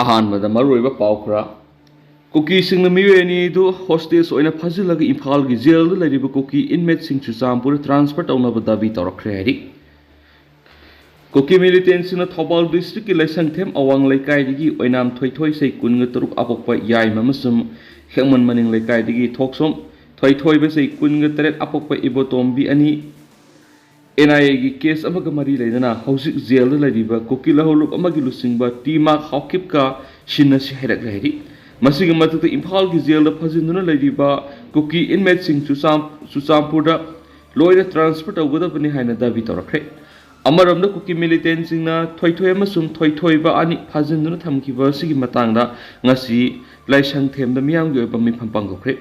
ꯑꯍꯥꯟꯕꯗ ꯃꯔꯨꯑꯣꯏꯕ ꯄꯥꯎ ꯈꯔ ꯀꯨꯀꯤꯁꯤꯡꯅ ꯃꯤꯑꯣꯏ ꯑꯅꯤꯗꯨ ꯍꯣꯁꯇꯦꯖ ꯑꯣꯏꯅ ꯐꯥꯖꯤꯜꯂꯒ ꯏꯝꯐꯥꯜꯒꯤ ꯖꯦꯜꯗ ꯂꯩꯔꯤꯕ ꯀꯨꯀꯤ ꯏꯟꯃꯦꯠꯁꯤꯡ ꯆꯨꯔꯆꯥꯟꯄꯨꯔꯗ ꯇ꯭ꯔꯥꯟꯁꯐꯔ ꯇꯧꯅꯕ ꯗꯥꯕꯤ ꯇꯧꯔꯛꯈ꯭ꯔꯦ ꯍꯥꯏꯔꯤ ꯀꯨꯀꯤ ꯃꯤꯂꯤꯇꯦꯟꯁꯤꯡꯅ ꯊꯧꯕꯥꯜ ꯗꯤꯁꯇ꯭ꯔꯤꯛꯀꯤ ꯂꯩꯁꯪꯊꯦꯝ ꯑꯋꯥꯡ ꯂꯩꯀꯥꯏꯗꯒꯤ ꯑꯣꯏꯅꯥꯝ ꯊꯣꯏꯊꯣꯏꯁꯩ 23 ꯑꯄꯣꯛꯄ ꯌꯥꯏꯃ ꯑꯃꯁꯨꯡ ꯍꯦꯛꯃꯟ ꯃꯅꯤꯡ ꯂꯩꯀꯥꯏꯗꯒꯤ ꯊꯣꯛꯁꯣꯝ ꯊꯣꯏꯊꯣꯏꯕꯁꯩ 18 ꯑꯄꯣꯛꯄ ꯏꯕꯣꯇꯣꯝꯕꯤ ꯑꯅꯤ NIAꯒꯤ ꯀꯦꯁ ꯑꯃꯒ ꯃꯔꯤ ꯂꯩꯅꯅ ꯍꯧꯖꯤꯛ ꯖꯦꯜꯗ ꯂꯩꯔꯤꯕ ꯀꯨꯀꯤ ꯂꯍꯧꯂꯨꯞ ꯑꯃꯒꯤ ꯂꯨꯆꯤꯡꯕ ꯇꯤꯃꯥꯛ ꯍꯥꯎꯀꯤꯞꯀ ꯁꯤꯟꯅꯁꯤ ꯍꯥꯏꯔꯛꯂꯦ ꯍꯥꯏꯔꯤ ꯃꯁꯤꯒꯤ ꯃꯊꯛꯇ ꯏꯝꯐꯥꯜꯒꯤ ꯖꯦꯜꯗ ꯐꯖꯤꯟꯗꯨꯅ ꯂꯩꯔꯤꯕ ꯀꯨꯀꯤ ꯏꯟꯃꯦꯠꯁꯤꯡ ꯆꯨꯔꯆꯥꯟꯄꯨꯔꯗ ꯂꯣꯏꯅ ꯇ꯭ꯔꯥꯟꯁꯐꯔ ꯇꯧꯒꯗꯕꯅꯤ ꯍꯥꯏꯅ ꯗꯥꯕꯤ ꯇꯧꯔꯛꯈ꯭ꯔꯦ ꯑꯃꯔꯣꯝꯗ ꯀꯨꯀꯤ ꯃꯤꯂꯤꯇꯦꯟꯁꯤꯡꯅ ꯊꯣꯏꯊꯣꯏ ꯑꯃꯁꯨꯡ ꯊꯣꯏꯊꯣꯏꯕ ꯑꯅꯤ ꯐꯥꯖꯤꯟꯗꯨꯅ ꯊꯝꯈꯤꯕ ꯑꯁꯤꯒꯤ ꯃꯇꯥꯡꯗ ꯉꯁꯤ ꯂꯥꯏꯁꯪꯊꯦꯝꯗ ꯃꯤꯌꯥꯝꯒꯤ ꯑꯣꯏꯕ ꯃꯤꯐꯝ ꯄꯥꯡꯊꯣꯛꯈ꯭ꯔꯦ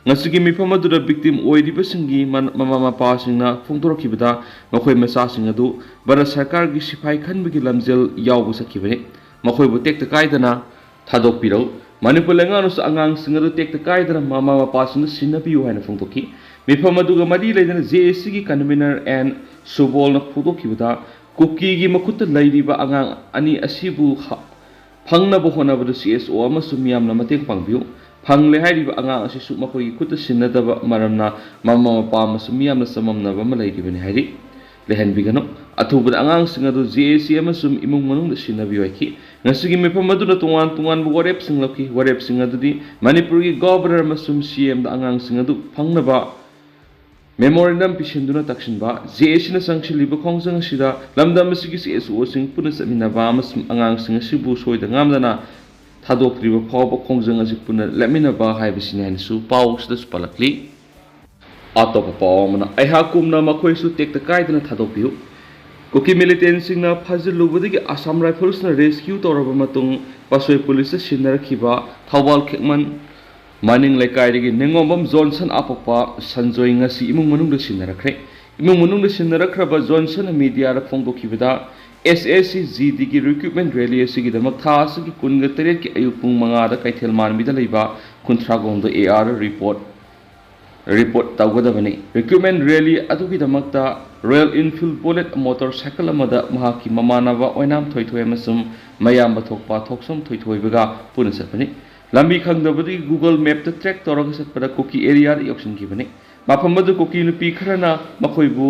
ꯉꯁꯤꯒꯤ ꯃꯤꯐꯝ ꯑꯗꯨꯗ ꯕꯤꯛꯇꯤꯝ ꯑꯣꯏꯔꯤꯕꯁꯤꯡꯒꯤ ꯃꯃꯥ ꯃꯄꯥꯁꯤꯡꯅ ꯐꯣꯡꯗꯣꯔꯛꯈꯤꯕꯗ ꯃꯈꯣꯏ ꯃꯆꯥꯁꯤꯡ ꯑꯗꯨ ꯚꯥꯔꯠ ꯁꯔꯀꯥꯔꯒꯤ ꯁꯤꯐꯥꯏ ꯈꯟꯕꯒꯤ ꯂꯝꯖꯦꯜ ꯌꯥꯎꯕ ꯆꯠꯈꯤꯕꯅꯤ ꯃꯈꯣꯏꯕꯨ ꯇꯦꯛꯇ ꯀꯥꯏꯗꯅ ꯊꯥꯗꯣꯛꯄꯤꯔꯧ ꯃꯅꯤꯄꯨꯔ ꯂꯩꯉꯥꯛꯅꯁꯨ ꯑꯉꯥꯡꯁꯤꯡ ꯑꯗꯨ ꯇꯦꯛꯇ ꯀꯥꯏꯗꯅ ꯃꯃꯥ ꯃꯄꯥꯁꯤꯡꯗ ꯁꯤꯟꯅꯕꯤꯌꯨ ꯍꯥꯏꯅ ꯐꯣꯡꯗꯣꯛꯈꯤ ꯃꯤꯐꯝ ꯑꯗꯨꯒ ꯃꯔꯤ ꯂꯩꯅꯅ JACꯒꯤ ꯀꯟꯚꯤꯅꯔ N ꯁꯨꯕꯣꯜꯅ ꯐꯣꯡꯗꯣꯛꯈꯤꯕꯗ ꯀꯨꯀꯤꯒꯤ ꯃꯈꯨꯠꯇ ꯂꯩꯔꯤꯕ ꯑꯉꯥꯡ ꯑꯅꯤ ꯑꯁꯤꯕꯨ ꯐꯪꯅꯕ ꯍꯣꯠꯅꯕꯗ CSO ꯑꯃꯁꯨꯡ ꯃꯤꯌꯥꯝꯅ ꯃꯇꯦꯡ ꯄꯥꯡꯕꯤꯌꯨ ꯐꯪꯂꯦ ꯍꯥꯏꯔꯤꯕ ꯑꯉꯥꯡ ꯑꯁꯤꯁꯨ ꯃꯈꯣꯏꯒꯤ ꯈꯨꯠꯇ ꯁꯤꯟꯅꯗꯕ ꯃꯔꯝꯅ ꯃꯃꯥ ꯃꯄꯥ ꯑꯃꯁꯨꯡ ꯃꯤꯌꯥꯝꯅ ꯆꯃꯝꯅꯕ ꯑꯃ ꯂꯩꯔꯤꯕꯅꯤ ꯍꯥꯏꯔꯤ ꯂꯩꯍꯟꯕꯤꯒꯅꯨ ꯑꯊꯨꯕꯗ ꯑꯉꯥꯡꯁꯤꯡ ꯑꯗꯨ JAC ꯑꯃꯁꯨꯡ ꯏꯃꯨꯡ ꯃꯅꯨꯡꯗ ꯁꯤꯟꯅꯕꯤꯌꯨ ꯍꯥꯏꯈꯤ ꯉꯁꯤꯒꯤ ꯃꯤꯐꯝ ꯑꯗꯨꯅ ꯇꯣꯉꯥꯟ ꯇꯣꯉꯥꯟꯕ ꯋꯥꯔꯦꯞꯁꯤꯡ ꯂꯧꯈꯤ ꯋꯥꯔꯦꯞꯁꯤꯡ ꯑꯗꯨꯗꯤ ꯃꯅꯤꯄꯨꯔꯒꯤ ꯒꯚꯔꯅꯔ ꯑꯃꯁꯨꯡ CMꯗ ꯑꯉꯥꯡꯁꯤꯡ ꯑꯗꯨ ꯐꯪꯅꯕ ꯃꯦꯃꯣꯔꯦꯟꯗꯝ ꯄꯤꯁꯤꯟꯗꯨꯅ ꯇꯛꯁꯤꯟꯕ JACꯅ ꯆꯪꯁꯤꯜꯂꯤꯕ ꯈꯣꯡꯖꯪ ꯑꯁꯤꯗ ꯂꯝꯗꯝ ꯑꯁꯤꯒꯤ CSOꯁꯤꯡ ꯄꯨꯟꯅ ꯆꯠꯃꯤꯟꯅꯕ ꯑꯃꯁꯨꯡ ꯑꯉꯥꯡꯁꯤꯡ ꯑꯁꯤꯕꯨ ꯁꯣꯏꯗ ꯉꯥꯝꯗꯅ ꯊꯥꯗꯣꯛꯇ꯭ꯔꯤꯕ ꯐꯥꯎꯕ ꯈꯣꯡꯖꯪ ꯑꯁꯤ ꯄꯨꯟꯅ ꯂꯦꯞꯃꯤꯟꯅꯕ ꯍꯥꯏꯕꯁꯤꯅꯤ ꯍꯥꯏꯅꯁꯨ ꯄꯥꯎꯁꯤꯗꯁꯨ ꯄꯜꯂꯛꯂꯤ ꯑꯇꯣꯞꯄ ꯄꯥꯎ ꯑꯃꯅ ꯑꯩꯍꯥꯛꯀꯨꯝꯅ ꯃꯈꯣꯏꯁꯨ ꯇꯦꯛꯇ ꯀꯥꯏꯗꯅ ꯊꯥꯗꯣꯛꯄꯤꯌꯨ ꯀꯨꯀꯤ ꯃꯤꯂꯤꯇꯦꯟꯁꯤꯡꯅ ꯐꯥꯖꯤꯜꯂꯨꯕꯗꯒꯤ ꯑꯁꯥꯝ ꯔꯥꯏꯐꯜꯁꯅ ꯔꯦꯁꯀ꯭ꯌꯨ ꯇꯧꯔꯕ ꯃꯇꯨꯡ ꯄꯥꯁꯣꯏ ꯄꯨꯂꯤꯁꯇ ꯁꯤꯟꯅꯔꯛꯈꯤꯕ ꯊꯧꯕꯥꯜ ꯈꯦꯛꯃꯟ ꯃꯅꯤꯡ ꯂꯩꯀꯥꯏꯗꯒꯤ ꯅꯤꯡꯉꯣꯝꯕꯝ ꯖꯣꯟꯁꯟ ꯑꯄꯣꯛꯄ ꯁꯟꯖꯣꯏ ꯉꯁꯤ ꯏꯃꯨꯡ ꯃꯅꯨꯡꯗ ꯁꯤꯟꯅꯔꯛꯈ꯭ꯔꯦ ꯏꯃꯨꯡ ꯃꯅꯨꯡꯗ ꯁꯤꯟꯅꯔꯛꯈ꯭ꯔꯕ ꯖꯣꯟꯁꯟꯅ ꯃꯤꯗꯤꯌꯥꯗ ꯐꯣꯡꯗꯣꯛꯈꯤꯕꯗ SSC GDꯒꯤ ꯔꯤꯀ꯭ꯔꯨꯠꯃꯦꯟ ꯔꯦꯂꯤ ꯑꯁꯤꯒꯤꯗꯃꯛ ꯊꯥ ꯑꯁꯤꯒꯤ 28ꯒꯤ ꯑꯌꯨꯛ ꯄꯨꯡ 5ꯗ ꯀꯩꯊꯦꯜ ꯃꯥꯟꯕꯤꯗ ꯂꯩꯕ ꯈꯨꯟꯊ꯭ꯔꯥꯒꯣꯡꯗ AR ꯔꯤꯄꯣꯔꯠ ꯇꯧꯒꯗꯕꯅꯤ ꯔꯤꯀ꯭ꯔꯨꯠꯃꯦꯟ ꯔꯦꯂꯤ ꯑꯗꯨꯒꯤꯗꯃꯛꯇ ꯔꯣꯌꯦꯜ ꯏꯟꯐꯤꯜꯗ ꯕꯨꯂꯦꯠ ꯃꯣꯇꯣꯔ ꯁꯥꯏꯀꯜ ꯑꯃꯗ ꯃꯍꯥꯛꯀꯤ ꯃꯃꯥꯟꯅꯕ ꯑꯣꯏꯅꯥꯝ ꯊꯣꯏꯊꯣꯏ ꯑꯃꯁꯨꯡ ꯃꯌꯥꯝꯕ ꯊꯣꯛꯄ ꯊꯣꯛꯁꯣꯝ ꯊꯣꯏꯊꯣꯏꯕꯒ ꯄꯨꯟꯅ ꯆꯠꯄꯅꯤ ꯂꯝꯕꯤ ꯈꯪꯗꯕꯗꯒꯤ Google ꯃꯦꯞꯇ ꯇ꯭ꯔꯦꯛ ꯇꯧꯔꯒ ꯆꯠꯄꯗ ꯀꯨꯀꯤ ꯑꯦꯔꯤꯌꯥꯗ ꯌꯧꯁꯤꯟꯈꯤꯕꯅꯤ ꯃꯐꯝ ꯑꯗꯨ ꯀꯨꯀꯤ ꯅꯨꯄꯤ ꯈꯔꯅ ꯃꯈꯣꯏꯕꯨ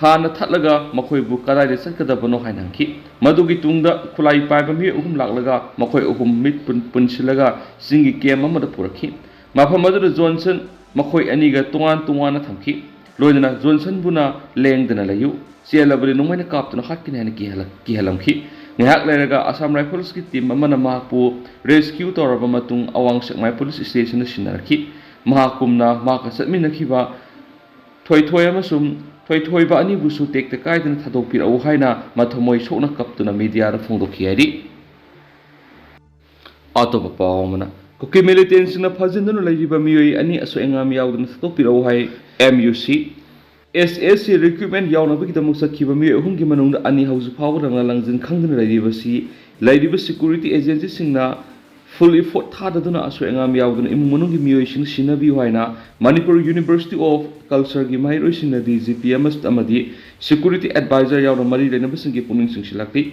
ꯍꯥꯟꯅ ꯊꯠꯂꯒ ꯃꯈꯣꯏꯕꯨ ꯀꯗꯥꯏꯗ ꯆꯠꯀꯗꯕꯅꯣ ꯍꯥꯏꯅ ꯍꯪꯈꯤ ꯃꯗꯨꯒꯤ ꯇꯨꯡꯗ ꯈꯨꯠꯂꯥꯏ ꯄꯥꯏꯕ ꯃꯤꯑꯣꯏ 3 ꯂꯥꯛꯂꯒ ꯃꯈꯣꯏ 3 ꯃꯤꯠ ꯄꯨꯟꯁꯤꯜꯂꯒ ꯆꯤꯡꯒꯤ ꯀꯦꯝ ꯑꯃꯗ ꯄꯨꯔꯛꯈꯤ ꯃꯐꯝ ꯑꯗꯨꯗ ꯖꯣꯟꯁꯟ ꯃꯈꯣꯏ ꯑꯅꯤꯒ ꯇꯣꯉꯥꯟ ꯇꯣꯉꯥꯟꯅ ꯊꯝꯈꯤ ꯂꯣꯏꯅꯅ ꯖꯣꯟꯁꯟꯕꯨꯅ ꯂꯦꯡꯗꯅ ꯂꯩꯌꯨ ꯆꯦꯜꯂꯕꯗꯤ ꯅꯣꯡꯃꯩꯅ ꯀꯥꯞꯇꯨꯅ ꯍꯥꯠꯀꯅꯤ ꯍꯥꯏꯅ ꯀꯤꯍꯜꯂꯝꯈꯤ ꯉꯥꯏꯍꯥꯛ ꯂꯩꯔꯒ ꯑꯁꯥꯝ ꯔꯥꯏꯐꯜꯁꯀꯤ ꯇꯤꯝ ꯑꯃꯅ ꯃꯍꯥꯛꯄꯨ ꯔꯦꯁꯀ꯭ꯌꯨ ꯇꯧꯔꯕ ꯃꯇꯨꯡ ꯑꯋꯥꯡ ꯁꯦꯛꯃꯥꯏ ꯄꯨꯂꯤꯁ ꯁ꯭ꯇꯦꯁꯟꯗ ꯁꯤꯟꯅꯔꯛꯈꯤ ꯃꯍꯥꯛꯀꯨꯝꯅ ꯃꯍꯥꯛꯀ ꯆꯠꯃꯤꯟꯅꯈꯤꯕ ꯊꯣꯏꯊꯣꯏ ꯑꯃꯁꯨꯡ ꯊꯣꯏꯊꯣꯏꯕ ꯑꯅꯤꯕꯨꯁꯨ ꯇꯦꯛꯇ ꯀꯥꯏꯗꯅ ꯊꯥꯗꯣꯛꯄꯤꯔꯛꯎ ꯍꯥꯏꯅ ꯃꯊꯃꯣꯏ ꯁꯣꯛꯅ ꯀꯞꯇꯨꯅ ꯃꯤꯗꯤꯌꯥꯗ ꯐꯣꯡꯗꯣꯛꯈꯤ ꯍꯥꯏꯔꯤ ꯑꯇꯣꯞꯄ ꯄꯥꯎ ꯑꯃꯅ ꯀꯨꯀꯤ ꯃꯤꯂꯤꯇꯦꯟꯁꯤꯡꯅ ꯐꯥꯖꯤꯟꯗꯨꯅ ꯂꯩꯔꯤꯕ ꯃꯤꯑꯣꯏ 2 ꯑꯁꯣꯏ ꯑꯉꯥꯝ ꯌꯥꯎꯗꯅ ꯊꯥꯗꯣꯛꯄꯤꯔꯛꯎ ꯍꯥꯏ MUC SSC ꯔꯤꯀ꯭ꯔꯨꯠꯃꯦꯟ ꯌꯥꯎꯅꯕꯒꯤꯗꯃꯛ ꯆꯠꯈꯤꯕ ꯃꯤꯑꯣꯏ 3ꯒꯤ ꯃꯅꯨꯡꯗ 2 ꯍꯧꯖꯤꯛ ꯐꯥꯎꯕꯗ ꯂꯪꯖꯤꯟ ꯈꯪꯗꯅ ꯂꯩꯔꯤꯕ ꯁꯦꯀ꯭ꯌꯨꯔꯤꯇꯤ ꯑꯦꯖꯦꯟꯁꯤꯁꯤꯡꯅ ꯐꯨꯜ ꯏꯐꯣꯔꯠ ꯊꯥꯗꯗꯨꯅ ꯑꯁꯣꯏ ꯑꯉꯥꯝ ꯌꯥꯎꯗꯅ ꯏꯃꯨꯡ ꯃꯅꯨꯡꯒꯤ ꯃꯤꯑꯣꯏꯁꯤꯡ ꯁꯤꯟꯅꯕꯤꯌꯨ ꯍꯥꯏꯅ ꯃꯅꯤꯄꯨꯔ ꯌꯨꯅꯤꯚꯔꯁꯤꯇꯤ ꯑꯣꯐ ꯀꯜꯆꯔꯒꯤ ꯃꯍꯩꯔꯣꯏꯁꯤꯡꯅ DGP ꯑꯃꯗꯤ ꯁꯦꯀ꯭ꯌꯨꯔꯤꯇꯤ ꯑꯦꯗꯚꯥꯏꯖꯔ ꯌꯥꯎꯅ ꯃꯔꯤ ꯂꯩꯅꯕꯁꯤꯡꯒꯤ ꯄꯨꯛꯅꯤꯡ ꯆꯤꯡꯁꯤꯜꯂꯛꯂꯤ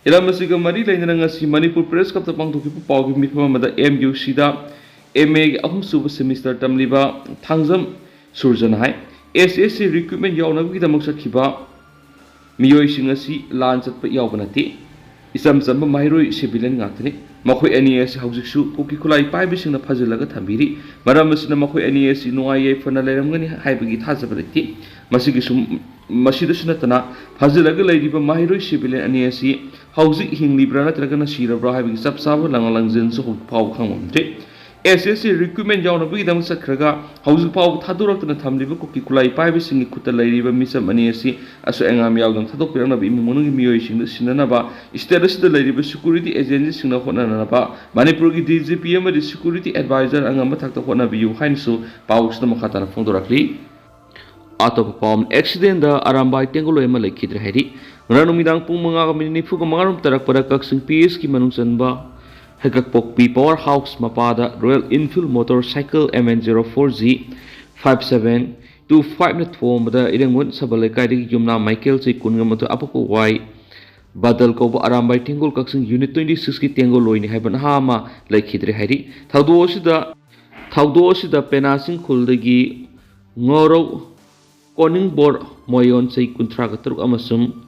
ꯏꯔꯝ ꯑꯁꯤꯒ ꯃꯔꯤ ꯂꯩꯅꯅ ꯉꯁꯤ ꯃꯅꯤꯄꯨꯔ ꯄ꯭ꯔꯦꯁ ꯀ꯭ꯂꯕꯇ ꯄꯥꯡꯊꯣꯛꯈꯤꯕ ꯄꯥꯎꯒꯤ ꯃꯤꯐꯝ ꯑꯃꯗ MUCꯗ MAꯒꯤ 3ꯁꯨꯕ ꯁꯦꯃꯤꯁꯇꯔ ꯇꯝꯂꯤꯕ ꯊꯥꯡꯖꯝ ꯁꯨꯔꯖꯅ ꯍꯥꯏ SSC ꯔꯤꯀ꯭ꯔꯨꯠꯃꯦꯟ ꯌꯥꯎꯅꯕꯒꯤꯗꯃꯛ ꯆꯠꯈꯤꯕ ꯃꯤꯑꯣꯏꯁꯤꯡ ꯑꯁꯤ ꯂꯥꯟ ꯆꯠꯄ ꯌꯥꯎꯕ ꯅꯠꯇꯦ ꯏꯆꯝ ꯆꯝꯕ ꯃꯍꯩꯔꯣꯏ ꯁꯤꯚꯤꯂꯤꯌꯟ ꯉꯥꯛꯇꯅꯤ ꯃꯈꯣꯏ 2 ꯑꯁꯤ ꯍꯧꯖꯤꯛꯁꯨ ꯀꯨꯀꯤ ꯈꯨꯠꯂꯥꯏ ꯄꯥꯏꯕꯁꯤꯡꯅ ꯐꯥꯖꯤꯜꯂꯒ ꯊꯝꯕꯤꯔꯤ ꯃꯔꯝ ꯑꯁꯤꯅ ꯃꯈꯣꯏ 2 ꯑꯁꯤ ꯅꯨꯡꯉꯥꯏ ꯌꯥꯏꯐꯅ ꯂꯩꯔꯝꯒꯅꯤ ꯍꯥꯏꯕꯒꯤ ꯊꯥꯖꯕ ꯂꯩꯇꯦ ꯃꯁꯤꯗꯁꯨ ꯅꯠꯇꯅ ꯐꯥꯖꯤꯜꯂꯒ ꯂꯩꯔꯤꯕ ꯃꯍꯩꯔꯣꯏ ꯁꯤꯚꯤꯂꯤꯌꯟ 2 ꯑꯁꯤ ꯍꯧꯖꯤꯛ ꯍꯤꯡꯂꯤꯕ꯭ꯔꯥ ꯅꯠꯇ꯭ꯔꯒꯅ ꯁꯤꯔꯕ꯭ꯔꯥ ꯍꯥꯏꯕꯒꯤ ꯆꯞ ꯆꯥꯕ ꯂꯪꯖꯤꯟꯁꯨ hꯧꯖꯤꯛ ꯐꯥꯎꯕ ꯈꯪꯕ ꯉꯝꯗ꯭ꯔꯤ SSC ꯔꯤꯀ꯭ꯔꯨꯠꯃꯦꯟ ꯌꯥꯎꯅꯕꯒꯤꯗꯃꯛ ꯆꯠꯈ꯭ꯔꯒ ꯍꯧꯖꯤꯛ ꯐꯥꯎꯕ ꯊꯥꯗꯣꯔꯛꯇꯅ ꯊꯝꯂꯤꯕ ꯀꯨꯀꯤ ꯈꯨꯠꯂꯥꯏ ꯄꯥꯏꯕꯁꯤꯡꯒꯤ ꯈꯨꯠꯇ ꯂꯩꯔꯤꯕ ꯃꯤꯆꯝ 2 ꯑꯁꯤ ꯑꯁꯣꯏ ꯑꯉꯥꯝ ꯌꯥꯎꯗꯅ ꯊꯥꯗꯣꯛꯄꯤꯔꯛꯅꯕ ꯏꯃꯨꯡ ꯃꯅꯨꯡꯒꯤ ꯃꯤꯑꯣꯏꯁꯤꯡꯗ ꯁꯤꯟꯅꯅꯕ ꯁ꯭ꯇꯦꯠ ꯑꯁꯤꯗ ꯂꯩꯔꯤꯕ ꯁꯦꯀ꯭ꯌꯨꯔꯤꯇꯤ ꯑꯦꯖꯦꯟꯁꯤꯁꯤꯡꯅ ꯍꯣꯠꯅꯅꯕ ꯃꯅꯤꯄꯨꯔꯒꯤ DGP ꯑꯃꯗꯤ ꯁꯦꯀ꯭ꯌꯨꯔꯤꯇꯤ ꯑꯦꯗꯚꯥꯏꯖꯔ ꯑꯉꯝꯕ ꯊꯥꯛꯇ ꯍꯣꯠꯅꯕꯤꯌꯨ ꯍꯥꯏꯅꯁꯨ ꯄꯥꯎꯁꯤꯗ ꯃꯈꯥ ꯇꯥꯅ ꯐꯣꯡꯗꯣꯔꯛꯂꯤ ꯑꯇꯣꯞꯄ ꯄꯥꯎ ꯑꯦꯛꯁꯤꯗꯦꯟꯗ ꯑꯔꯥꯝꯕꯥꯏ ꯇꯦꯡꯒꯣꯂꯣꯏ ꯑꯃ ꯂꯩꯈꯤꯗ꯭ꯔꯦ ꯍꯥꯏꯔꯤ ꯉꯔꯥꯡ ꯅꯨꯃꯤꯗꯥꯡ ꯄꯨꯡ 5:45 ꯇꯔꯛꯄꯗ ꯀꯛꯆꯤꯡ PSꯀꯤ ꯃꯅꯨꯡ ꯆꯟꯕ ꯍꯩꯀꯛꯄꯣꯛꯄꯤ ꯄꯥꯋꯔ ꯍꯥꯎꯁ ꯃꯄꯥꯗ ꯔꯣꯌꯦꯜ ꯏꯟꯐꯤꯜꯗ ꯃꯣꯇꯣꯔ ꯁꯥꯏꯀꯜ MN04G 5725ꯅ ꯊꯣꯝꯕꯗ ꯏꯔꯦꯡꯕꯠ ꯁꯕꯜ ꯂꯩꯀꯥꯏꯗꯒꯤ ꯌꯨꯝꯅꯥꯝ ꯃꯥꯏꯀꯦꯜ ꯆꯍꯤ 18 ꯑꯄꯣꯛꯄ Badal Kobo Arambai Tingle Coxing Unit 26 ki Tengo Loini Haban Hama like Hidre Hari. Taudoshida Penasing Kuldagi Ngoro Koning Bor Moyon say Kuntragatur Amasum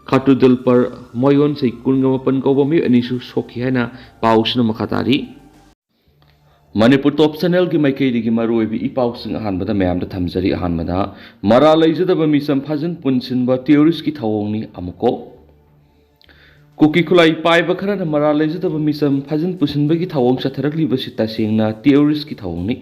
Katudel per Moyon say Kungamapan Kobomi and issue Sokiana Paushna Makatari. Manipur top channel ki maikei digi maroi bi ipau sing ahan bada mayam da thamjari ahan bada mara laijada ba misam phajin punsin ba theories ki thawong ni amuko kuki khulai pai ba khara na mara laijada ba misam phajin pusin ba ki thawong satharak li ba sita singna theories ki thawong ni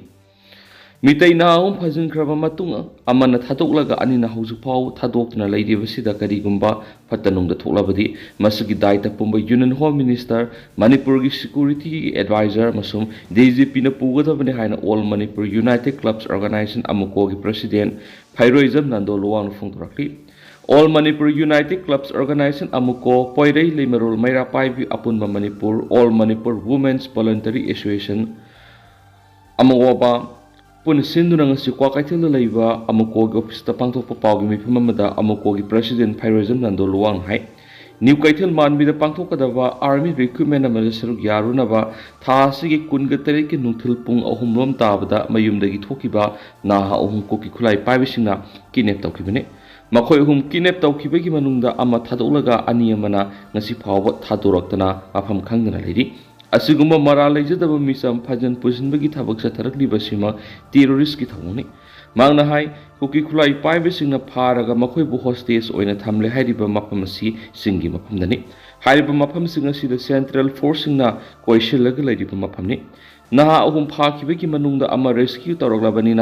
mitai na hom phajin khraba matung amana thadok laga ani na hauju phau thadok na laidi ba sida kari gumba phatanung da thokla badi masugi daita pumba union home minister manipur gi security advisor masum DGP na puga da bani haina all manipur united clubs organization amuko gi president phairoism nando luwang phung thorakli all manipur united clubs organization amuko poirei lemerol maira pai bi apunba manipur all manipur women's voluntary association amuwa Pun sinduna ngasi kwa kaithil laiba amuko gi office ta pangthok pau gi mifam amada amuko gi president phairoism nando luwang hai new kaithil manbi da pangthok kadaba army recruitment amada saruk yaruna ba tha sigi kun ga tere ki nungthil pung ahum lom tabada mayum dagi thokiba na ha ahum ko ki khulai paibisingna kinep tawkibane makhoi hum kinep tawkibagi manungda ama thadolaga ani amana ngasi phawba thaduraktana afam khangdana leiri Asigumba mara laijadaba misam phajan pusinbagi thabak satharakli basima terrorist ki thawni mangna hai kuki khulai paibe singna pharaga makhoi bu hostage oina thamle hairiba mapam si singi mapam dani hairiba mapam singa sida central force singna koishilaga lairiba mapam ni naha ahum phakibagi manungda ama rescue tawraglabani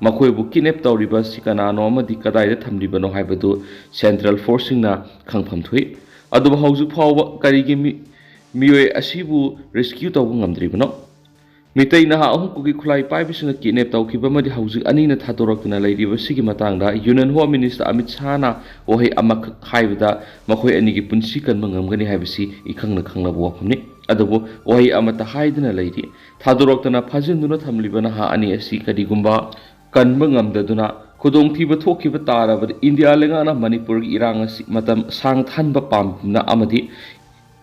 makhoi bu kidnap tawriba sikana no amadi kadai da thamriba no haibadu central force singna khangpham thui adu hauju phawba karigi Miwe asibu rescue tawbu ngamdribano mitai na ahum kuki khulai paibisina kidnap tawkiba madi hauji ani na thatorakna lairiba sigi matangda union home minister Amit Shah na ohe amak haibda makhoi ani gi punsi kan mangamgani haibisi ikhangna khangna bu wafamni adabu ohe amata haidna lairi thatoraktana phajinduna thamlibana ha ani asi kadigumba kan mangamdaduna khudong thiba thokiba tarabad India lengana Manipur gi irang asi matam sang thanba pamna amadi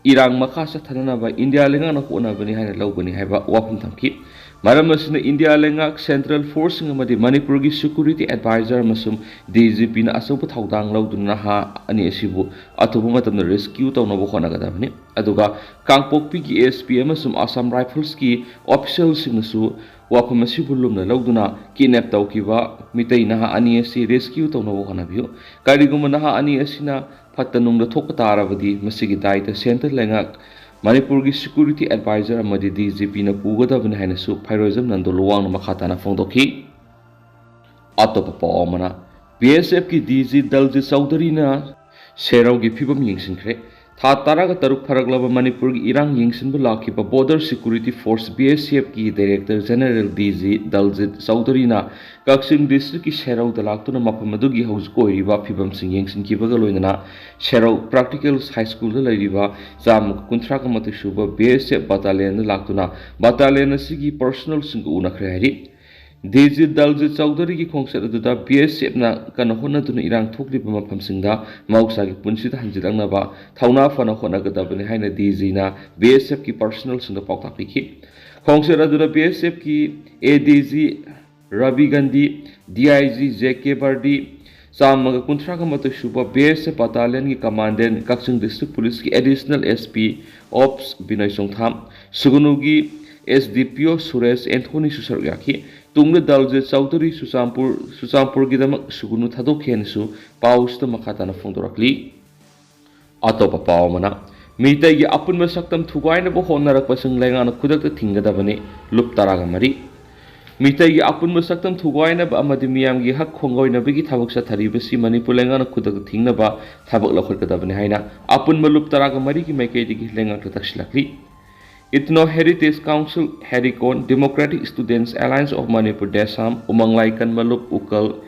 Irang makasa thanana ba India lenga na kona bani haina lawbani haiba wapum thamki maram asina India lenga central force ngamadi Manipur gi security advisor masum DGP na asobu thaudang lawduna ha ani asibu atubu matamna rescue tawna bo khona gada bani aduga Kangpokpi gi SPM masum Assam Rifles ki official singsu wapum asibu lumna lawduna kidnap tawkiba mitai na ha ani asi rescue tawna bo khona biyo kariguma na ha ani asina Fatanung da thok tarabadi masigi daita center lengak Manipur gi security advisor amadi DGP na pugada bani haina su phairoism nando luwang na makhata na phongdokhi atopa paomana BSF ki DG Daljit Chowdhury na serau gi phibam yingsinkhre tha taraga taruk pharaglaba Manipur gi irang yingsinbu lakhiba border security force BSF ki director general DG Daljit Chowdhury na Kaksim district ki serau dalaktuna mapamadu gi house ko riba phibam sing yingsin ki baga loinana serau practical high school da lariba jam kunthra ka matu shuba BSF battalion laktuna battalion asigi personal sing una khari DG Daljit Chowdhury ki khongset aduda BSF na kana hona tuna irang thokli ba mapam singda mausa ki punsi da hanjidang na ba thauna fana hona gada bani haina DG na BSF ki personal sing da pakta pikhi khongset aduda BSF ki ADG Ravi Gandhi DIG JK Bardi Samaga Kunthra ka matu shuba BSF battalion ki commandant Kakching district police ki additional SP Ops Binoy Songtham Sugunugi SDPO Suresh Anthony Susaryaki Tungda Daljit Chowdhury Susampur gidamak sugunu thadokhensu pausta makhatana phongdorakli atopa paumana mitai gi apunma saktam thugaina bo honarak pasang lengana khudakta thingadabani lup taraga mari mitai gi apunma saktam thugaina ba amadi miyam gi hak khongoina bigi thabak sa tharibasi Manipur lengana khudakta thingnaba thabak lakhorkadabani haina apunma lup taraga mari gi maikai digi lengakta taksilakli Ethno Heritage Council Hericon Democratic Students Alliance of Manipur Desam Umanglai Kanmalup Ukal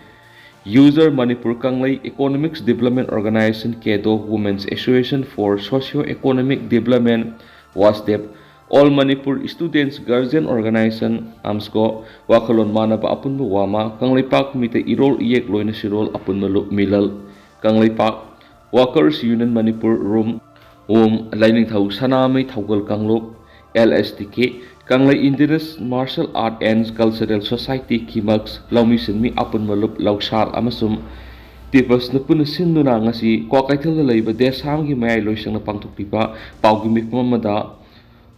User Manipur Kanglai Economics Development Organization Kedo Women's Association for Socio-Economic Development WASDEP All Manipur Students Guardian Organization AMSCO Wakalon Manaba Apunbu Wama Kanglai Park Mite Irol Iek Loina Sirol Apunmalup Milal Kanglai Park Workers Union Manipur Room Om Lainingthau Sanamai Thaugal Kanglok LSTK Kanglai Indigenous Martial Art and Cultural Society Kimax Laumi Sinmi Apun Malup Laushar Amasum Tipas na puna sinduna ngasi Kwakaitil Laiba Desamgi May Loisang na Pangtukpipa Paugimik Mamada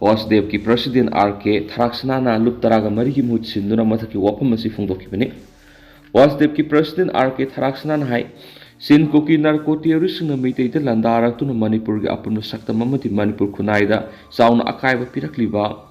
Wasdev ki President RK Tharaksana Lup Taraga Marigi Mut Sinduna Mataki Wapamasi Fungdokibani Wasdev ki President RK Tharaksana Hai Sin Koki Narcotiris na Mite Landara to Manipur Apun Sakta Mamati Manipur Kunaida Sauna Akaiba Pirakliba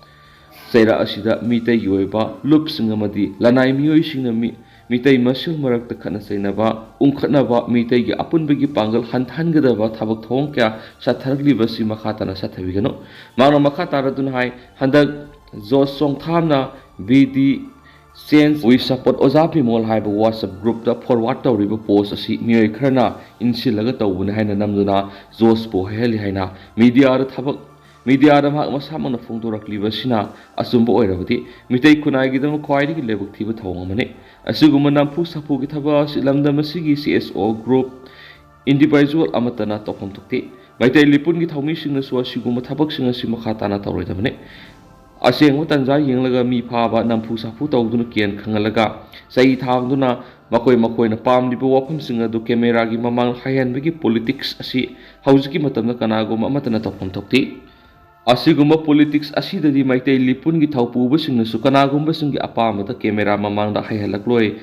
Sera Asida Mite Yoeba Lup Singamadi Lanai Mio Singami Mitay Masul Marak the Kanasainaba, Unkatnaba, Mitay Apun Bigi Pangal, Hantangadaba, Tabak Tonka, Satargli Vasi Makatana Satavigano, Mana Makatara Dunhai, Handag Zos Song Tamna, BD Sense, we support Ozapi Mol Hive WhatsApp group the forward to river post as Miri Kerna, Insilagata Wunhaina Namduna, Zospo Heli Haina, Media Tabak. Media Adam Masaman of Fundurak Livasina, Asumbo Oravati, Mite Kunagidam Quaidi Lebutiva Tongamane, Asugumanam Pusapu Gitaba, Silamda Masigi CSO group, individual Amatana Topam Tukti, Mite Lipun Gitamishin as was Siguma Tabaxing as Simakatana Toretamane. Asing Tanza Yinglaga Mi Pava Nampusapu Taudunakian Kangalaga, Sai Tavduna, Makoi na Palm Libu Wapam Singer do Kemeragi Mamang Hayan Bigi politics asi, Hausiki Matana Kanago Mamatana Topam Tukti. Asiguma politics asida di Maitai Lipun gi Taupu Basing Sukanagum Basing Apamata camera Mamanda Haihalakloi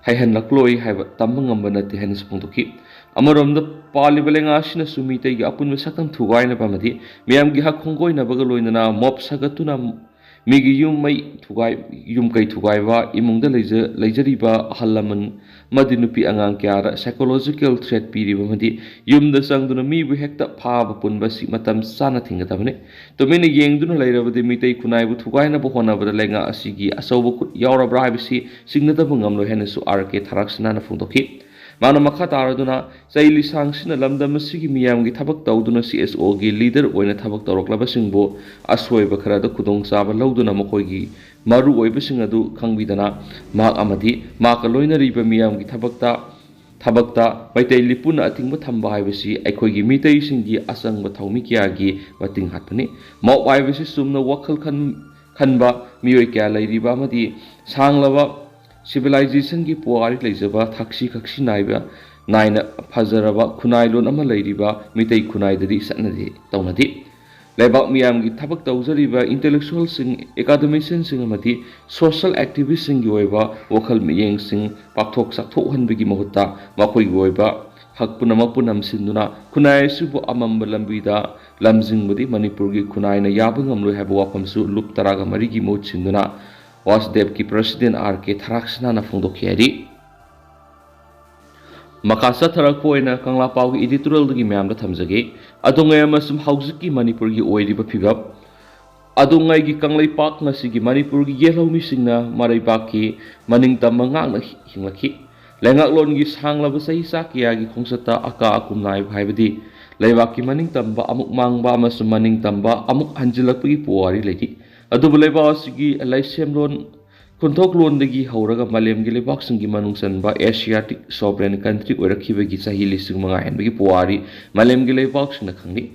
Haihanlakloi have Tamangambana Tihanis Puntuki. Amarum the Palibalangashina Sumita Yapun Sakam Tugaina Pamati, Miam Giha Kongo in Abagaloina, Mop Sagatuna Migi Yum Mai Tugai Yum Kai Tugaiva, Imung the Lajariba Halaman, Madinupi Angankiara, psychological threat Piribamadi, Yum the Sangdunami, we hecta Pava Punbasi Matam Sanating at Amane. To many young Duna later with the Mite Kunai Tugaina Bohona with the Lenga Asigi, Asobo Yaura Privacy, Signatavungam Lohenesu Arke Taraxana Fundoki. Mana Makataraduna, Saili Sangsina Lamda Masigi Miamgi Tabak Dauduna CSO gi leader Oina Tabak Toroklaba Singbo, Asway Bakarada Kudong Saba Lauduna Mokoigi, Maru Oibasingadu Kangbidana, Mak Amadi, Makaloina Riba Miamgi Tabakta, Baitay Lipuna Ating Batamba Ivasi, Ekoigi Mitay Singi Asang Bataumikiagi, Bating Hatani, Mok Ivasi Sumna Wakal Kanba, Mioika Ladiba Madi, Sanglava. Civilization ki puari leizaba thaksi kaksi naiba naina phazaraba khunailon ama leiriba mitei khunai dadi sanadi tawnadi lebak miyam gi thabak tawjariba intellectual sing academician sing amati social activist sing gi oiba wakal miyeng sing pakthok sakthok hanbigi mahutta makoi gi oiba hakpuna mapunam sinduna khunai subu amam lambida lamjing budi manipur gi khunai na yabungam loi haba wapam su lup taraga mari gi mot sinduna Wasdev ki President RK Tharaksana na Fungdokiari. Makasa Tharakoina Kangla Pau ki editorial gi mayam da thamjage. Adungay masum Hausiki Manipur gi oiriba phigap. Adungay gi Kanglai Pak ngasi gi Manipur gi yellow misingna marai baki maning tamanga na hinglaki. Lengak lon gi sanglaba sai sakia gi khongsata aka akum nai bhaibadi. Leibaki maning tamba amuk mangba masum maning tamba amuk hanjilak gi puari legi. Adubu leibak asigi Laisem lon Kuntok lon dagi hauraga Malem gi leibak singi manungsan ba Asiatic sovereign country oirakhiba gi sahi lising mga henbagi puari Malem gi leibak singna khangni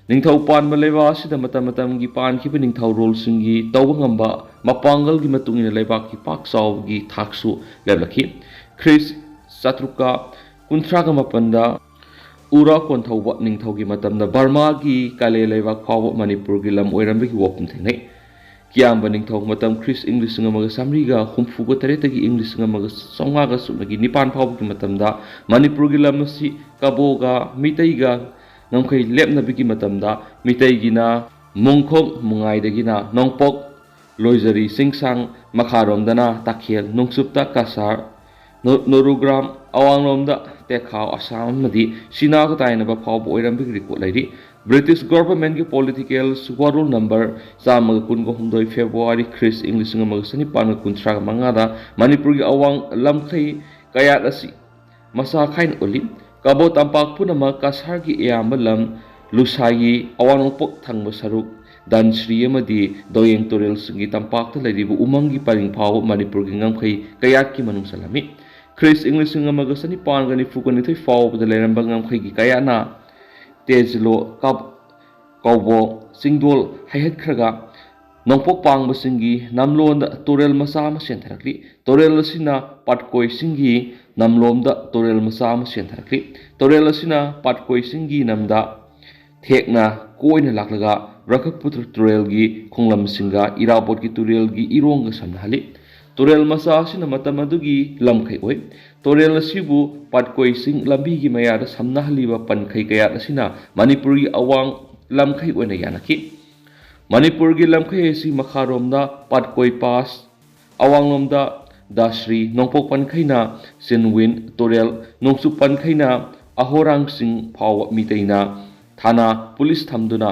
Ningthau pan ma leibak asida matam gi pan khiba ningthau rol singi tawba ngamba mapangal gi matungina leibak ki pak saw gi thaksu leblakhi Chris Satruka kunthraga mapanda Ura Kontauba Ningthaugi Matamna Burma gi Kale Leibak Pawa Manipur gi lam oirambi gi wapum thengai Kiamba Ningthau matam Chris English ngamaga samriga humfuga tareta gi English ngamaga songaga sunagi nipan pawa gi matamda Manipur gi lam si kaboga mitaiga ngamkai lepna bigi matamda mitai na mungkhok mungai dagina nongpok loizari singsang makharomdana takhel nungsupta kasar Norugram awanglomda Tekhaw Assam Madi Sinaga Tainaba Pau Oirambi report lady British government ki political Suwarul number Sama Kungo Humdoi February Chris English Magasani Pana Kuntra Mangada Manipur Awang Lamkai Kayat Asi Masa Kain Olim Kabo Tampak Punama Kasargi Eambalam Lusai Awang Pok Tang Masaruk Dan Sri Amadi Doyeng Toril Singi Tampak Lady Umangi Paring Pau Manipur Ngam Kai Kayat Ki Manung Salami ꯈ꯭ꯔꯤꯁ ꯏꯪ ꯂꯤꯁꯤꯡ ꯑꯃꯒ ꯆꯅꯤꯄꯥꯟꯒ ꯅꯤꯐꯨꯒꯅꯤꯊꯣꯏ ꯐꯥꯎꯕꯗ ꯂꯩꯔꯝꯕ ꯉꯝꯈꯩꯒꯤ ꯀꯌꯥꯅ ꯇꯦꯖꯂꯣ ꯀꯧꯕꯣ ꯆꯤꯡꯗꯣꯜ ꯍꯩꯍꯠꯈ꯭ꯔꯒ ꯅꯣꯡꯄꯣꯛ ꯄꯥꯡꯕꯁꯤꯡꯒꯤ ꯅꯝꯂꯣꯟꯗ ꯇꯨꯔꯦꯜ ꯃꯆꯥ ꯑꯃ ꯆꯦꯟꯊꯔꯛꯂꯤ꯫ ꯇꯨꯔꯦꯜ ꯑꯁꯤꯅ ꯄꯥꯠꯀꯣꯏꯁꯤꯡꯒꯤ ꯅꯝꯂꯣꯝꯗ ꯇꯨꯔꯦꯜ ꯃꯆꯥ ꯑꯃ ꯆꯦꯟꯊꯔꯛꯂꯤ꯫ ꯇꯨꯔꯦꯜ ꯑꯁꯤꯅ ꯄꯥꯠꯀꯣꯏꯁꯤꯡꯒꯤ ꯅꯝꯗ ꯊꯦꯛꯅ ꯀꯣꯏꯅ ꯂꯥꯛꯂꯒ ꯕ꯭ꯔꯍꯄꯨꯇ꯭ꯔ ꯇꯨꯔꯦꯜꯒꯤ ꯈꯣꯡꯂꯝꯁꯤꯡꯒ ꯏꯔꯥꯕꯣꯠꯀꯤ ꯇꯨꯔꯦꯜꯒꯤ ꯏꯔꯣꯡꯒ ꯁꯝꯅꯍꯜꯂꯤ꯫ ꯇꯨꯔꯦꯜ ꯃꯆꯥ ꯑꯁꯤꯅ ꯃꯇꯝ ꯑꯗꯨꯒꯤ ꯂꯝꯈꯩ ꯑꯣꯏ꯫ ꯇꯨꯔꯦꯜ ꯑꯁꯤꯕꯨ ꯄꯥꯠꯀꯣꯏꯁꯤꯡ ꯂꯝꯕꯤꯒꯤ ꯃꯌꯥꯗ ꯁꯝꯅꯍꯜꯂꯤꯕ ꯄꯟꯈꯩ ꯀꯌꯥꯠ ꯑꯁꯤꯅ ꯃꯅꯤꯄꯨꯔꯒꯤ ꯑꯋꯥꯡ ꯂꯝꯈꯩ ꯑꯣꯏꯅ ꯌꯥꯅꯈꯤ꯫ ꯃꯅꯤꯄꯨꯔꯒꯤ ꯂꯝꯈꯩ ꯑꯁꯤ ꯃꯈꯥꯔꯣꯝꯗ ꯄꯥꯠꯀꯣꯏ ꯄꯥꯁ, ꯑꯋꯥꯡꯂꯣꯝꯗ ꯗꯥꯁ꯭ꯔꯤ, ꯅꯣꯡꯄꯣꯛ ꯄꯟꯈꯩꯅ ꯆꯤꯟꯋꯤꯟ ꯇꯨꯔꯦꯜ, ꯅꯣꯡꯆꯨꯞ ꯄꯟꯈꯩꯅ ꯑꯍꯣꯔꯥꯡꯆꯤꯡ ꯐꯥꯎꯕ ꯃꯤꯇꯩꯅ ꯊꯥꯅꯥ ꯄꯨꯂꯤꯁ ꯊꯝꯗꯨꯅ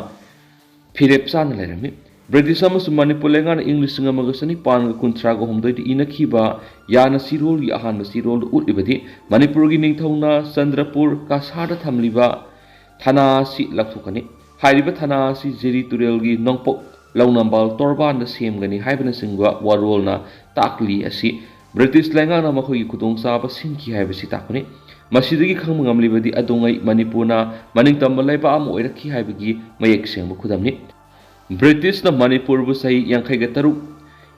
ꯐꯤꯔꯦꯞ ꯆꯥꯅ ꯂꯩꯔꯝꯃꯤ꯫ ꯕ꯭ꯔꯤꯇꯤꯁ ꯑꯃꯁꯨꯡ ꯃꯅꯤꯄꯨꯔ ꯂꯩꯉꯥꯛꯅ ꯏꯪ ꯂꯤꯁꯤꯡ ꯑꯃꯒ ꯆꯅꯤꯄꯥꯟꯒ ꯀꯨꯟꯊ꯭ꯔꯥꯒ ꯍꯨꯝꯗꯣꯏꯗ ꯏꯅꯈꯤꯕ ꯌꯥꯅ ꯆꯤꯔꯣꯜꯒꯤ ꯑꯍꯥꯟꯕ ꯆꯤꯔꯣꯜꯗ ꯎꯠꯂꯤꯕꯗꯤ ꯃꯅꯤꯄꯨꯔꯒꯤ ꯅꯤꯡꯊꯧꯅ ꯆꯟꯗ꯭ꯔꯄꯨꯔ ꯀꯁꯥꯔꯗ ꯊꯝꯂꯤꯕ ꯊꯥꯅꯥ ꯑꯁꯤ ꯂꯧꯊꯣꯛꯀꯅꯤ꯫ ꯍꯥꯏꯔꯤꯕ ꯊꯥꯅꯥ ꯑꯁꯤ ꯖꯤꯔꯤ ꯇꯨꯔꯦꯜꯒꯤ ꯅꯣꯡꯄꯣꯛ ꯂꯧꯅꯝꯕꯥꯜ ꯇꯣꯔꯕꯥꯟꯗ ꯁꯦꯝꯒꯅꯤ ꯍꯥꯏꯕꯅꯆꯤꯡꯕ ꯋꯥꯔꯣꯜꯅ ꯇꯥꯛꯂꯤ ꯑꯁꯤ ꯕ꯭ꯔꯤꯇꯤꯁ ꯂꯩꯉꯥꯛꯅ ꯃꯈꯣꯏꯒꯤ ꯈꯨꯗꯣꯡꯆꯥꯕ ꯁꯤꯟꯈꯤ ꯍꯥꯏꯕꯁꯤ ꯇꯥꯛꯄꯅꯤ꯫ ꯃꯁꯤꯗꯒꯤ ꯈꯪꯕ ꯉꯝꯂꯤꯕꯗꯤ ꯑꯗꯨꯉꯩ ꯃꯅꯤꯄꯨꯔꯅ ꯃꯅꯤꯡꯇꯝꯕ ꯂꯩꯕꯥꯛ ꯑꯃ ꯑꯣꯏꯔꯛꯈꯤ ꯍꯥꯏꯕꯒꯤ ꯃꯌꯦꯛ ꯁꯦꯡꯕ ꯈꯨꯗꯝꯅꯤ꯫ ꯕ꯭ꯔꯤꯇꯤꯁꯅ ꯃꯅꯤꯄꯨꯔꯕꯨ ꯆꯍꯤ 53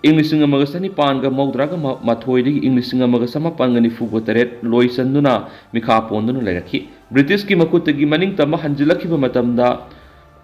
ꯏꯪ ꯂꯤꯁꯤꯡ ꯑꯃꯒ ꯆꯅꯤꯄꯥꯟꯒ ꯃꯧꯗ꯭ꯔꯥꯒ ꯃꯥꯊꯣꯏꯗꯒꯤ ꯏꯪ ꯂꯤꯁꯤꯡ ꯑꯃꯒ ꯆꯃꯥꯄꯟꯒ ꯅꯤꯐꯨꯒ ꯇꯔꯦꯠ ꯂꯣꯏꯁꯤꯟꯗꯨꯅ ꯃꯤꯈꯥ ꯄꯣꯟꯗꯨꯅ ꯂꯩꯔꯛꯈꯤ꯫ ꯕ꯭ꯔꯤꯇꯤꯁꯀꯤ ꯃꯈꯨꯠꯇꯒꯤ ꯃꯅꯤꯡꯇꯝꯕ ꯍꯟꯖꯤꯜꯂꯛꯈꯤꯕ ꯃꯇꯝꯗ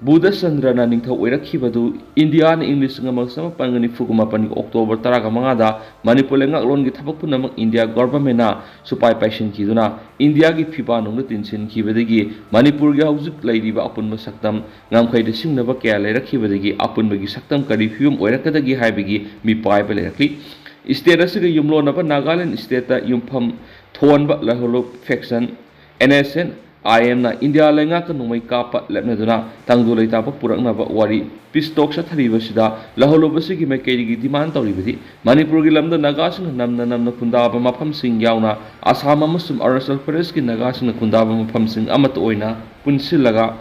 ꯕꯨꯙꯆꯟꯗ꯭ꯔꯅ ꯅꯤꯡꯊꯧ ꯑꯣꯏꯔꯛꯈꯤꯕꯗꯨ ꯏꯟꯗꯤꯌꯥꯅ ꯏꯪ ꯂꯤꯁꯤꯡ ꯑꯃꯒ ꯆꯃꯥꯄꯟꯒ ꯅꯤꯐꯨꯒ ꯃꯥꯄꯟꯒꯤ ꯑꯣꯛꯇꯣꯕꯔ 15ꯗ ꯃꯅꯤꯄꯨꯔ ꯂꯩꯉꯥꯛꯂꯣꯟꯒꯤ ꯊꯕꯛ ꯄꯨꯝꯅꯃꯛ ꯏꯟꯗꯤꯌꯥ ꯒꯚꯔꯟꯃꯦꯟꯠꯅ ꯁꯨꯄꯥꯏ ꯄꯥꯏꯁꯤꯟꯈꯤꯗꯨꯅ ꯏꯟꯗꯤꯌꯥꯒꯤ ꯐꯤꯕꯥꯟꯅꯨꯡꯗ ꯇꯤꯟꯁꯤꯟꯈꯤꯕꯗꯒꯤ ꯃꯅꯤꯄꯨꯔꯒꯤ ꯍꯧꯖꯤꯛ ꯂꯩꯔꯤꯕ ꯑꯄꯨꯟꯕ ꯁꯛꯇꯝ ꯉꯝꯈꯩꯗ ꯁꯤꯡꯅꯕ ꯀꯌꯥ ꯂꯩꯔꯛꯈꯤꯕꯗꯒꯤ ꯑꯄꯨꯟꯕꯒꯤ ꯁꯛꯇꯝ ꯀꯔꯤ ꯐꯤꯕꯝ ꯑꯣꯏꯔꯛꯀꯗꯒꯦ ꯍꯥꯏꯕꯒꯤ ꯃꯤꯄꯥꯏꯕ ꯂꯩꯔꯛꯂꯤ꯫ ꯏꯁꯇꯦꯠ ꯑꯁꯤꯒ ꯌꯨꯝꯂꯣꯟꯅꯕ ꯅꯥꯒꯥꯂꯦꯟ ꯏꯁꯇꯦꯠꯇ ꯌꯨꯝꯐꯝ ꯊꯣꯟꯕ ꯂꯩꯍꯧꯂꯨꯞ ꯐꯦꯛꯁꯟ NSNIM-ꯅ ꯏꯟꯗꯤꯌꯥ ꯂꯩꯉꯥꯛꯀ ꯅꯣꯡꯃꯩ ꯀꯥꯞꯄ ꯂꯦꯞꯅꯗꯨꯅ ꯇꯪꯗꯨ ꯂꯩꯇꯥꯕ ꯄꯨꯔꯛꯅꯕ ꯋꯥꯔꯤ ꯄꯤꯁ-ꯇꯣꯛ ꯆꯠꯊꯔꯤꯕꯁꯤꯗ ꯂꯩꯍꯧꯂꯨꯞ ꯑꯁꯤꯒꯤ ꯃꯥꯏꯀꯩꯗꯒꯤ ꯗꯤꯃꯥꯟ ꯇꯧꯔꯤꯕꯗꯤ ꯃꯅꯤꯄꯨꯔꯒꯤ ꯂꯝꯗ ꯅꯥꯒꯥꯁꯤꯡꯅ ꯅꯝꯅ ꯈꯨꯟꯗꯥꯕ ꯃꯐꯝꯁꯤꯡ ꯌꯥꯎꯅ ꯑꯁꯥꯝ ꯑꯃꯁꯨꯡ ꯑꯔꯨꯅꯥꯆꯜ ꯄ꯭ꯔꯗꯦꯁꯀꯤ ꯅꯥꯒꯥꯁꯤꯡꯅ ꯈꯨꯟꯗꯥꯕ ꯃꯐꯝꯁꯤꯡ ꯑꯃꯠꯇ ꯑꯣꯏꯅ ꯄꯨꯟꯁꯤꯜꯂꯒ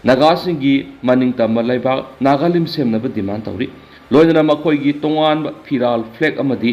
ꯅꯥꯒꯥꯁꯤꯡꯒꯤ ꯃꯅꯤꯡꯇꯝꯕ ꯂꯩꯕꯥꯛ ꯅꯥꯒꯥꯂꯤꯝ ꯁꯦꯝꯅꯕ ꯗꯤꯃꯥꯟ ꯇꯧꯔꯤ꯫ ꯂꯣꯏꯅꯅ ꯃꯈꯣꯏꯒꯤ ꯇꯣꯉꯥꯟꯕ ꯐꯤꯔꯥꯜ ꯐ꯭ꯂꯦꯛ ꯑꯃꯗꯤ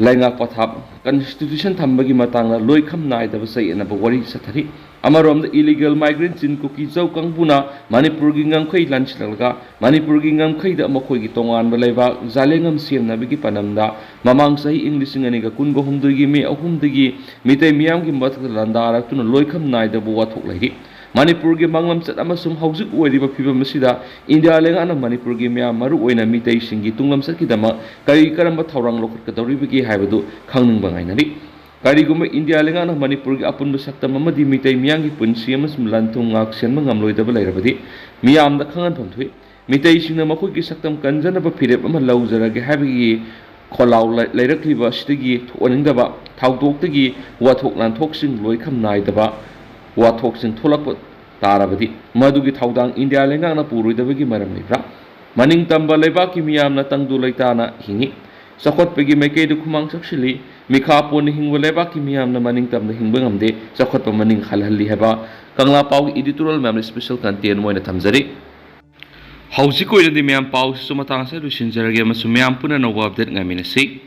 ꯂꯩꯉꯥꯛ ꯄꯊꯥꯞ ꯀꯟꯁꯇꯤꯇ꯭ꯌꯨꯁꯟ ꯊꯝꯕꯒꯤ ꯃꯇꯥꯡꯗ ꯂꯣꯏꯈꯝ ꯅꯥꯏꯗꯕ ꯆꯌꯦꯠꯅꯕ ꯋꯥꯔꯤ ꯆꯠꯊꯔꯤ꯫ ꯑꯃꯔꯣꯝꯗ ꯏꯂꯤꯒꯦꯜ ꯃꯥꯏꯒ꯭ꯔꯦꯟꯠ ꯆꯤꯟ ꯀꯨꯀꯤ-ꯆꯧ ꯀꯥꯡꯕꯨꯅ ꯃꯅꯤꯄꯨꯔꯒꯤ ꯉꯝꯈꯩ ꯂꯥꯟꯁꯤꯜꯂꯛꯂꯒ ꯃꯅꯤꯄꯨꯔꯒꯤ ꯉꯝꯈꯩꯗ ꯃꯈꯣꯏꯒꯤ ꯇꯣꯉꯥꯟꯕ ꯂꯩꯕꯥꯛ ꯖꯥꯂꯦꯡꯉꯝ ꯁꯦꯝꯅꯕꯒꯤ ꯄꯥꯟꯗꯝꯗ ꯃꯃꯥꯡ ꯆꯍꯤ ꯏꯪ ꯂꯤꯁꯤꯡ ꯑꯅꯤꯒ ꯀꯨꯟꯒ ꯍꯨꯝꯗꯣꯏꯒꯤ ꯃꯦ 3ꯗꯒꯤ ꯃꯤꯇꯩ ꯃꯤꯌꯥꯝꯒꯤ ꯃꯊꯛꯇ ꯂꯥꯟꯗꯥꯔꯛꯇꯨꯅ ꯂꯣꯏꯈꯝ ꯅꯥꯏꯗꯕ ꯋꯥꯊꯣꯛ ꯂꯩꯔꯤ꯫ ꯃꯅꯤꯄꯨꯔꯒꯤ ꯃꯪꯂꯝꯆꯠ ꯑꯃꯁꯨꯡ ꯍꯧꯖꯤꯛ ꯑꯣꯏꯔꯤꯕ ꯐꯤꯕꯝ ꯑꯁꯤꯗ ꯏꯟꯗꯤꯌꯥ ꯂꯩꯉꯥꯛꯅ ꯃꯅꯤꯄꯨꯔꯒꯤ ꯃꯤꯌꯥꯝ ꯃꯔꯨꯑꯣꯏꯅ ꯃꯤꯇꯩꯁꯤꯡꯒꯤ ꯇꯨꯡꯂꯝꯆꯠꯀꯤꯗꯃꯛ ꯀꯔꯝꯕ ꯊꯧꯔꯥꯡ ꯂꯧꯈꯠꯀꯗꯧꯔꯤꯕꯒꯦ ꯍꯥꯏꯕꯗꯨ ꯈꯪꯅꯤꯡꯕ ꯉꯥꯏꯅꯔꯤ꯫ ꯀꯔꯤꯒꯨꯝꯕ ꯏꯟꯗꯤꯌꯥ ꯂꯩꯉꯥꯛꯅ ꯃꯅꯤꯄꯨꯔꯒꯤ ꯑꯄꯨꯟꯕ ꯁꯛꯇꯝ ꯑꯃꯗꯤ ꯃꯤꯇꯩ ꯃꯤꯌꯥꯝꯒꯤ ꯄꯨꯟꯁꯤ ꯑꯃꯁꯨꯡ ꯂꯟ-ꯊꯨꯝ ꯉꯥꯛ-ꯁꯦꯟꯕ ꯉꯝꯂꯣꯏꯗꯕ ꯂꯩꯔꯕꯗꯤ ꯃꯤꯌꯥꯝꯗ ꯈꯪꯍꯟꯐꯝ ꯊꯣꯛꯏ꯫ ꯃꯤꯇꯩꯁꯤꯡꯅ ꯃꯈꯣꯏꯒꯤ ꯁꯛꯇꯝ ꯀꯟꯖꯅꯕ ꯐꯤꯔꯦꯞ ꯑꯃ ꯂꯧꯖꯔꯒꯦ ꯍꯥꯏꯕꯒꯤ ꯈꯣꯜꯂꯥꯎ ꯂꯩꯔꯛꯂꯤꯕ ꯑꯁꯤꯗꯒꯤ ꯊꯣꯛꯍꯟꯅꯤꯡꯗꯕ ꯊꯧꯗꯣꯛꯇꯒꯤ ꯋꯥꯊꯣꯛ ꯂꯥꯟꯊꯣꯛꯁꯤꯡ ꯂꯣꯏꯈꯝ ꯅꯥꯏꯗꯕ ꯋꯥꯊꯣꯛꯁꯤꯡ ꯊꯣꯛꯂꯛꯄ ꯇꯥꯔꯕꯗꯤ ꯃꯗꯨꯒꯤ ꯊꯧꯗꯥꯡ ꯏꯟꯗꯤꯌꯥ ꯂꯩꯉꯥꯛꯅ ꯄꯨꯔꯣꯏꯗꯕꯒꯤ ꯃꯔꯝ ꯂꯩꯕ꯭ꯔꯥ? ꯃꯅꯤꯡꯇꯝꯕ ꯂꯩꯕꯥꯛꯀꯤ ꯃꯤꯌꯥꯝꯅ ꯇꯪꯗꯨ ꯂꯩꯇꯥꯅ ꯍꯤꯡꯉꯤ꯫ ꯆꯥꯎꯈꯠꯄꯒꯤ ꯃꯥꯏꯀꯩꯗ ꯈꯨꯃꯥꯡ ꯆꯥꯎꯁꯤꯜꯂꯤ꯫ ꯃꯤꯈꯥ ꯄꯣꯟꯅ ꯍꯤꯡꯕ ꯂꯩꯕꯥꯛꯀꯤ ꯃꯤꯌꯥꯝꯅ ꯃꯅꯤꯡꯇꯝꯅ ꯍꯤꯡꯕ ꯉꯝꯗꯦ, ꯆꯥꯎꯈꯠꯄ ꯃꯅꯤꯡ ꯍꯜꯍꯜꯂꯤ ꯍꯥꯏꯕ ꯀꯪꯂꯥ ꯄꯥꯎꯒꯤ ꯏꯗꯤꯇꯣꯔꯤꯌꯦꯜ ꯃꯌꯥꯝꯅ ꯁ꯭ꯄꯦꯁꯦꯜ ꯀꯟꯇꯦꯟꯠ ꯑꯣꯏꯅ ꯊꯝꯖꯔꯤ꯫ ꯍꯧꯖꯤꯛ ꯑꯣꯏꯅꯗꯤ ꯃꯌꯥꯝ ꯄꯥꯎꯁꯤꯁꯨ ꯃꯇꯥꯡ ꯑꯁꯤꯗ ꯂꯣꯏꯁꯤꯟꯖꯔꯒꯦ ꯑꯃꯁꯨꯡ ꯃꯌꯥꯝ ꯄꯨꯟꯅ ꯑꯅꯧꯕ ꯑꯞꯗꯦꯠ ꯉꯥꯏꯃꯤꯟꯅꯁꯤ꯫